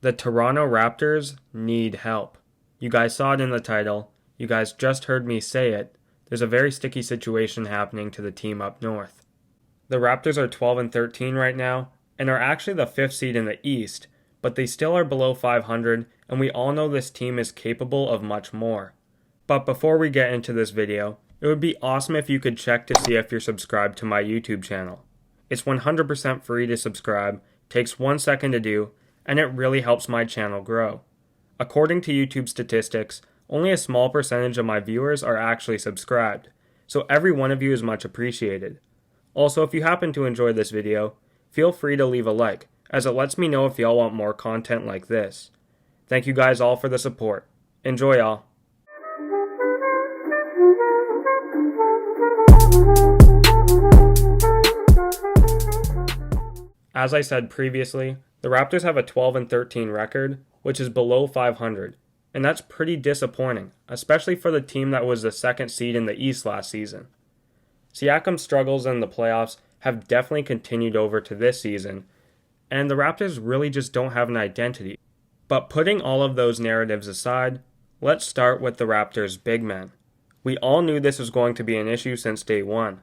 The Toronto Raptors need help. You guys saw it in the title. You guys just heard me say it. There's a very sticky situation happening to the team up north. The Raptors are 12 and 13 right now and are actually the 5th seed in the East, but they still are below 500, and we all know this team is capable of much more. But before we get into this video, it would be awesome if you could check to see if you're subscribed to my YouTube channel. It's 100% free to subscribe, takes 1 second to do, and it really helps my channel grow. According to YouTube statistics, only a small percentage of my viewers are actually subscribed, so every one of you is much appreciated. Also, if you happen to enjoy this video, feel free to leave a like, as it lets me know if y'all want more content like this. Thank you guys all for the support. Enjoy y'all. As I said previously, the Raptors have a 12 and 13 record, which is below 500, and that's pretty disappointing, especially for the team that was the 2nd seed in the East last season. Siakam's struggles in the playoffs have definitely continued over to this season, and the Raptors really just don't have an identity. But putting all of those narratives aside, let's start with the Raptors' big men. We all knew this was going to be an issue since day one.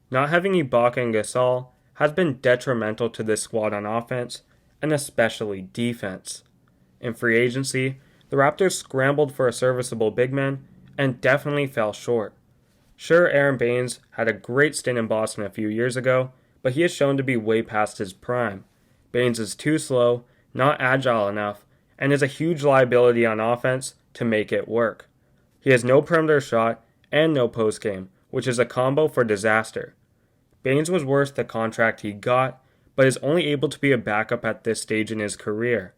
Not having Ibaka and Gasol has been detrimental to this squad on offense, and especially defense. In free agency, the Raptors scrambled for a serviceable big man and definitely fell short. Sure, Aaron Baines had a great stint in Boston a few years ago, but he is shown to be way past his prime. Baines is too slow, not agile enough, and is a huge liability on offense to make it work. He has no perimeter shot and no postgame, which is a combo for disaster. Baines was worth the contract he got, but is only able to be a backup at this stage in his career.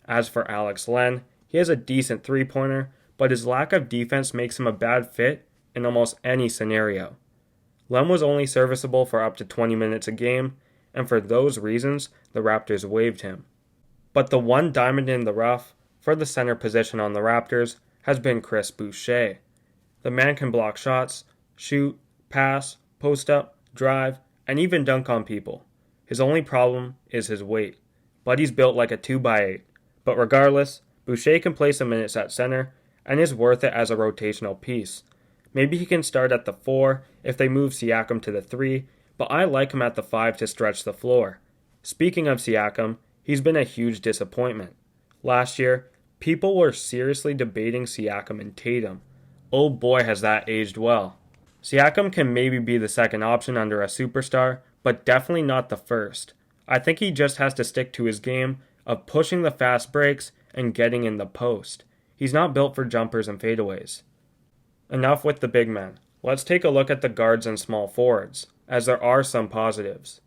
As for Alex Len, he has a decent three-pointer, but his lack of defense makes him a bad fit in almost any scenario. Len was only serviceable for up to 20 minutes a game, and for those reasons, the Raptors waived him. But the one diamond in the rough for the center position on the Raptors has been Chris Boucher. The man can block shots, shoot, pass, post up, drive, and even dunk on people. His only problem is his weight, but he's built like a 2x8. But regardless, Boucher can play some minutes at center and is worth it as a rotational piece. Maybe he can start at the 4 if they move Siakam to the 3, but I like him at the 5 to stretch the floor. Speaking of Siakam, he's been a huge disappointment. Last year, people were seriously debating Siakam and Tatum. Oh boy, has that aged well. Siakam can maybe be the second option under a superstar, but definitely not the first. I think he just has to stick to his game of pushing the fast breaks and getting in the post. He's not built for jumpers and fadeaways. Enough with the big men. Let's take a look at the guards and small forwards, as there are some positives.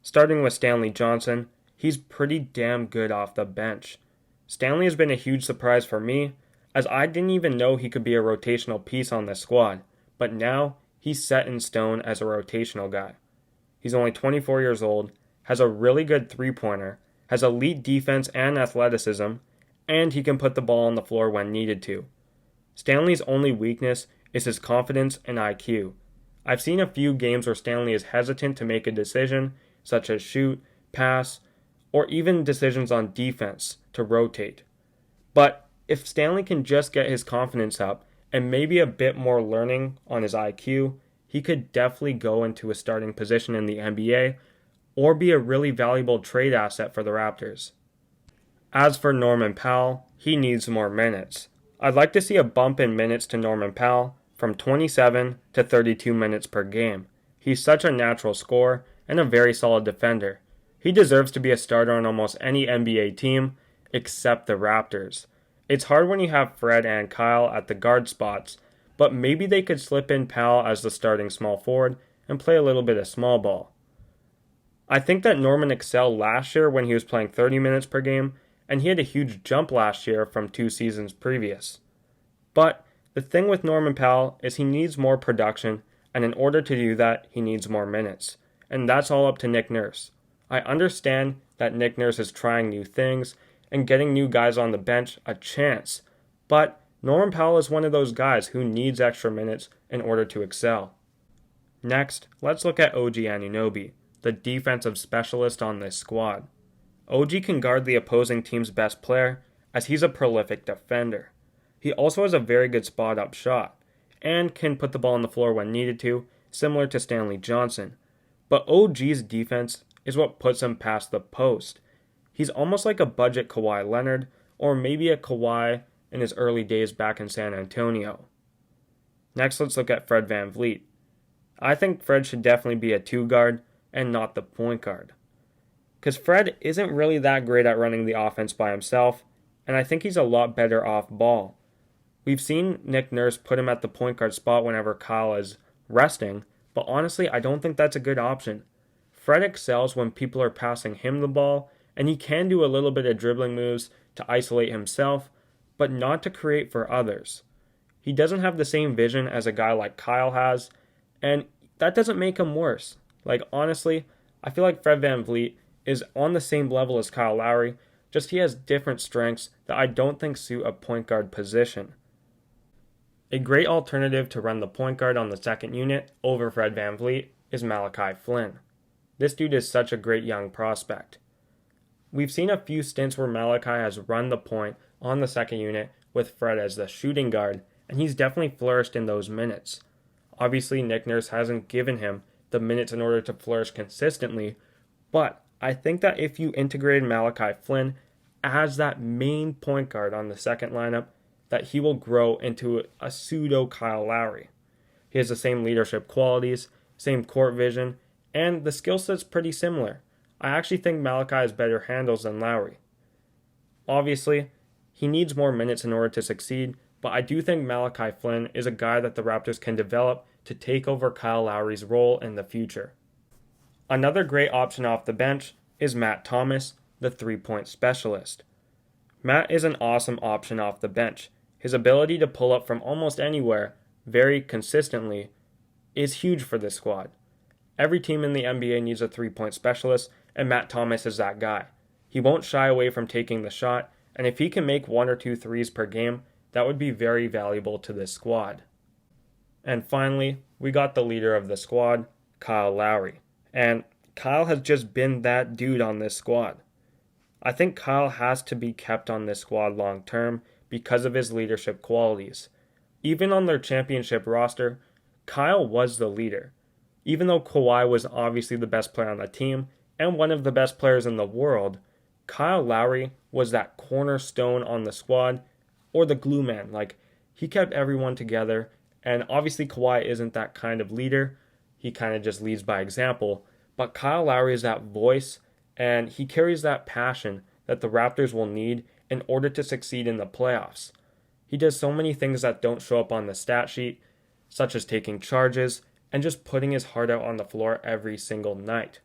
Starting with Stanley Johnson, he's pretty damn good off the bench. Stanley has been a huge surprise for me, as I didn't even know he could be a rotational piece on this squad, but now he's set in stone as a rotational guy. He's only 24 years old, has a really good three-pointer, has elite defense and athleticism, and he can put the ball on the floor when needed to. Stanley's only weakness is his confidence and IQ. I've seen a few games where Stanley is hesitant to make a decision, such as shoot, pass, or even decisions on defense to rotate. But if Stanley can just get his confidence up and maybe a bit more learning on his IQ, he could definitely go into a starting position in the NBA or be a really valuable trade asset for the Raptors. As for Norman Powell, he needs more minutes. I'd like to see a bump in minutes to Norman Powell from 27 to 32 minutes per game. He's such a natural scorer and a very solid defender. He deserves to be a starter on almost any NBA team except the Raptors. It's hard when you have Fred and Kyle at the guard spots, but maybe they could slip in Powell as the starting small forward and play a little bit of small ball. I think that Norman excelled last year when he was playing 30 minutes per game, and he had a huge jump last year from 2 seasons previous. But the thing with Norman Powell is he needs more production, and in order to do that, he needs more minutes. And that's all up to Nick Nurse. I understand that Nick Nurse is trying new things and getting new guys on the bench a chance, but Norman Powell is one of those guys who needs extra minutes in order to excel. Next, let's look at OG Anunoby, the defensive specialist on this squad. OG can guard the opposing team's best player as he's a prolific defender. He also has a very good spot-up shot and can put the ball on the floor when needed to, similar to Stanley Johnson. But OG's defense is what puts him past the post. He's almost like a budget Kawhi Leonard, or maybe a Kawhi in his early days back in San Antonio. Next, let's look at Fred VanVleet. I think Fred should definitely be a 2 guard and not the point guard. Because Fred isn't really that great at running the offense by himself, and I think he's a lot better off ball. We've seen Nick Nurse put him at the point guard spot whenever Kyle is resting, but honestly, I don't think that's a good option. Fred excels when people are passing him the ball, and he can do a little bit of dribbling moves to isolate himself, but not to create for others. He doesn't have the same vision as a guy like Kyle has, and that doesn't make him worse. Like, honestly, I feel like Fred VanVleet is on the same level as Kyle Lowry, just he has different strengths that I don't think suit a point guard position. A great alternative to run the point guard on the second unit over Fred VanVleet is Malachi Flynn. This dude is such a great young prospect. We've seen a few stints where Malachi has run the point on the second unit with Fred as the shooting guard, and he's definitely flourished in those minutes. Obviously, Nick Nurse hasn't given him the minutes in order to flourish consistently, but I think that if you integrated Malachi Flynn as that main point guard on the second lineup, that he will grow into a pseudo Kyle Lowry. He has the same leadership qualities, same court vision, and the skill set's pretty similar. I actually think Malachi has better handles than Lowry. Obviously, he needs more minutes in order to succeed, but I do think Malachi Flynn is a guy that the Raptors can develop to take over Kyle Lowry's role in the future. Another great option off the bench is Matt Thomas, the three-point specialist. Matt is an awesome option off the bench. His ability to pull up from almost anywhere, very consistently, is huge for this squad. Every team in the NBA needs a three-point specialist, and Matt Thomas is that guy. He won't shy away from taking the shot, and if he can make 1 or 2 threes per game, that would be very valuable to this squad. And finally, we got the leader of the squad, Kyle Lowry. And Kyle has just been that dude on this squad. I think Kyle has to be kept on this squad long term because of his leadership qualities. Even on their championship roster, Kyle was the leader. Even though Kawhi was obviously the best player on the team and one of the best players in the world, Kyle Lowry was that cornerstone on the squad, or the glue man. Like, he kept everyone together, and obviously Kawhi isn't that kind of leader. He kind of just leads by example, but Kyle Lowry is that voice, and he carries that passion that the Raptors will need in order to succeed in the playoffs. He does so many things that don't show up on the stat sheet, such as taking charges and just putting his heart out on the floor every single night.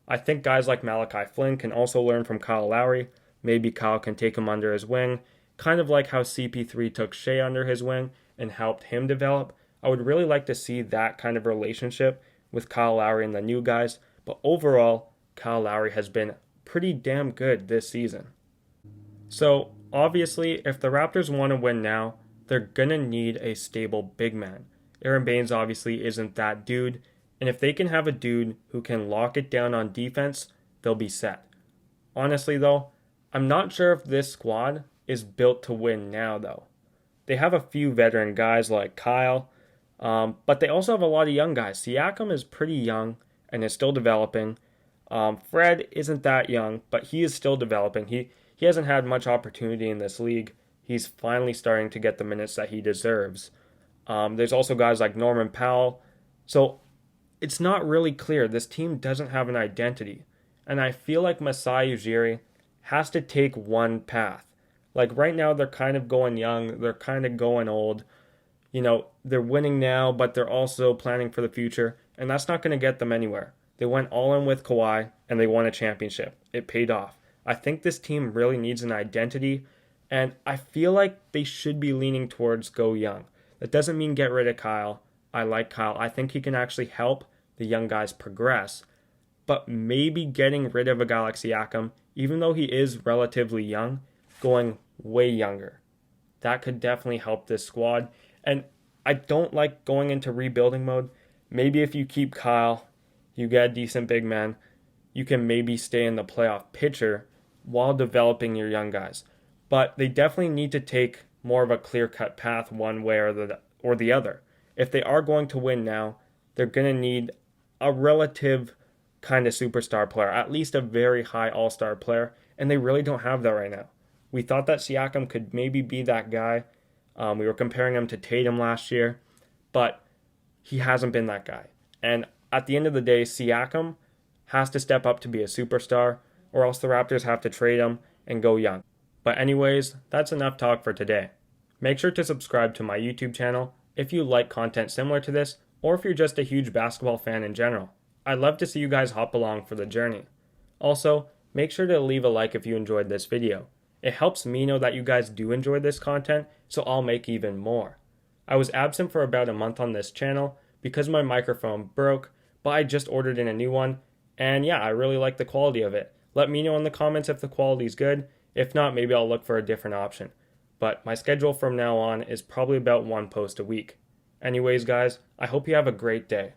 I think guys like Malachi Flynn can also learn from Kyle Lowry. Maybe Kyle can take him under his wing, kind of like how CP3 took Shea under his wing and helped him develop. I would really like to see that kind of relationship with Kyle Lowry and the new guys, but overall, Kyle Lowry has been pretty damn good this season. So, obviously, if the Raptors want to win now, they're going to need a stable big man. Aaron Baines obviously isn't that dude, and if they can have a dude who can lock it down on defense, they'll be set. Honestly, though, I'm not sure if this squad is built to win now, though. They have a few veteran guys like Kyle, but they also have a lot of young guys. Siakam is pretty young and is still developing. Fred isn't that young, but he is still developing. He hasn't had much opportunity in this league. He's finally starting to get the minutes that he deserves. There's also guys like Norman Powell. So it's not really clear. This team doesn't have an identity. And I feel like Masai Ujiri has to take one path. Like right now, they're kind of going young. They're kind of going old. You know, they're winning now, but they're also planning for the future. And that's not going to get them anywhere. They went all in with Kawhi, and they won a championship. It paid off. I think this team really needs an identity, and I feel like they should be leaning towards go young. That doesn't mean get rid of Kyle. I like Kyle. I think he can actually help the young guys progress. But maybe getting rid of a guy like Siakam, even though he is relatively young, going way younger. That could definitely help this squad. And I don't like going into rebuilding mode. Maybe if you keep Kyle, you get a decent big man, you can maybe stay in the playoff picture. while developing your young guys. But they definitely need to take more of a clear-cut path one way or the other. If they are going to win now, they're going to need a relative kind of superstar player, at least a very high all-star player, and they really don't have that right now. We thought that Siakam could maybe be that guy. We were comparing him to Tatum last year, but he hasn't been that guy. And at the end of the day, Siakam has to step up to be a superstar, or else the Raptors have to trade him and go young. But anyways, that's enough talk for today. Make sure to subscribe to my YouTube channel if you like content similar to this, or if you're just a huge basketball fan in general. I'd love to see you guys hop along for the journey. Also, make sure to leave a like if you enjoyed this video. It helps me know that you guys do enjoy this content, so I'll make even more. I was absent for about a month on this channel because my microphone broke, but I just ordered in a new one, and yeah, I really like the quality of it. Let me know in the comments if the quality's good. If not, maybe I'll look for a different option. But my schedule from now on is probably about one post a week. Anyways, guys, I hope you have a great day.